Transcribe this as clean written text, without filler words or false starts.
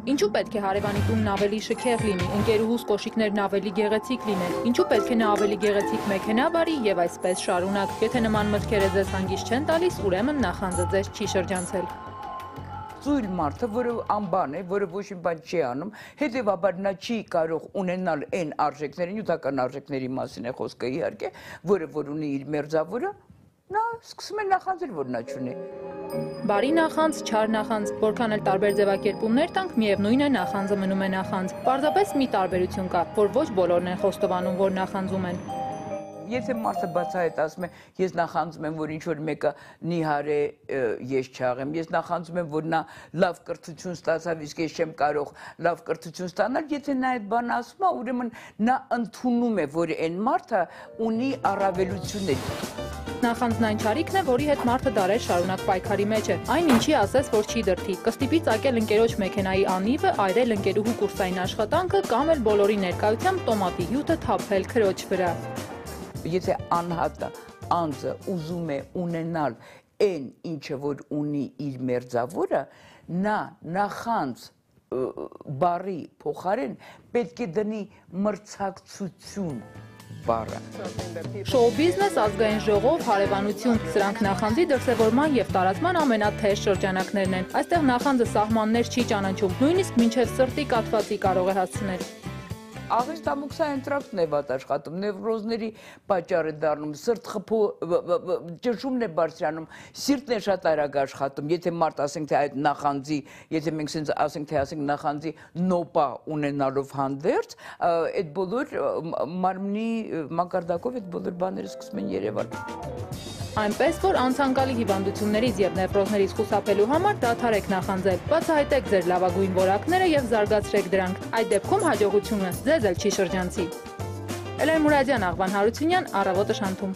Ինչու պետք է հարևանի տունն ավելի շքեղ լինի, ընկերուհուս կոշիկներն ավելի գեղեցիկ լինեն, ինչու պետք է նա ավելի գեղեցիկ մեքենա վարի եւ այսպես շարունակ։ Եթե նման մտքերը ձեզ հանգիստ չեն տալիս, ուրեմն նախանձը ձեզ չի շրջանցել։ Ծույլ մարդը, որը անբան է, որը ոչ մի բան չի անում, հետևաբար նա չի կարող ունենալ այն արժեքների, նյութական արժեքների մասին է խոսքը իհարկե, որը որ ունի իր մերձավորը, նա սկսում է նախանձել, որ նա չունի։ Բարի նախանձ, չար նախանձ, որքան էլ տարբեր ձևակերպումներ տանք, միևնույն է նախանձը մնում է նախանձ։ Պարզապես մի տարբերություն կա, որ ոչ բոլորն են խոստովանում, որ նախանձում են։ Եթե մարդը բացահայտ ասում է, ես նախանձում եմ, որ ինչ-որ մեկը նիհար է, ես չաղեմ, ես նախանձում եմ, որ նա լավ կրթություն ստացավ, իսկ ես չեմ կարող լավ կրթություն ստանալ, եթե նա այդ բանը ասում է, ուրեմն նա ընդունում է, որ այն մարդը ունի առավելություններ։ Նախանձն այն չարիքն է, որի հետ մարդը դարեր շարունակ պայքարի մեջ է։ Այն ինչի ասես, որ չի դրդի, կստիպի ծակել ընկերոջ մեքենայի անիվը, այրել ընկերուհու կուրսային աշխատանքը կամ էլ բոլորի ներկայությամբ տոմատի հյութը թափել քրոջ վրա։ Եթե անհատը, անձը ուզում է ունենալ այն ինչը, որ ունի իր մերձավորը, նա նախանձ բառի փոխարեն պետք է դնի մրցակցություն բառը։ Շոու բիզնես, ազգային ժողով, հարևանություն, սրանք նախանձի դրսևորման եւ տարածման ամենաթեժ շրջանակներն են։ Այստեղ նախանձը սահմաններ չի ճանաչում, նույնիսկ մինչև սրտի կաթվածի կարող է հասցնել։ Աղեստամուքսային տրակտն է վատ աշխատում, նևրոզների պատճառ է դառնում, սրտխփու ճնշումն է բարձրանում, սիրտն է շատ արագ աշխատում, եթե մարդ ասենք թե այդ նախանձի, եթե մենք ասենք թե ասենք նախանձի նոպա ունենալով հանդերձ, այդ բոլոր մարմնի մակարդակով այդ բոլոր բաները սկսում են երևալ։ Այնպես, որ անցանկալի հիվանդություններից եւ նևրոզներից խուսափելու համար դադարեք նախանձել, բացահայտեք ձեր լավագույն որակները եւ զարգացրեք դրանք։ Այդ դեպքում հաջողությունը ձեզ էլ չի շրջանցի։ Էլեն Մուրադյան, Աղվան Հարությունյան, Առավոտը Շանթում։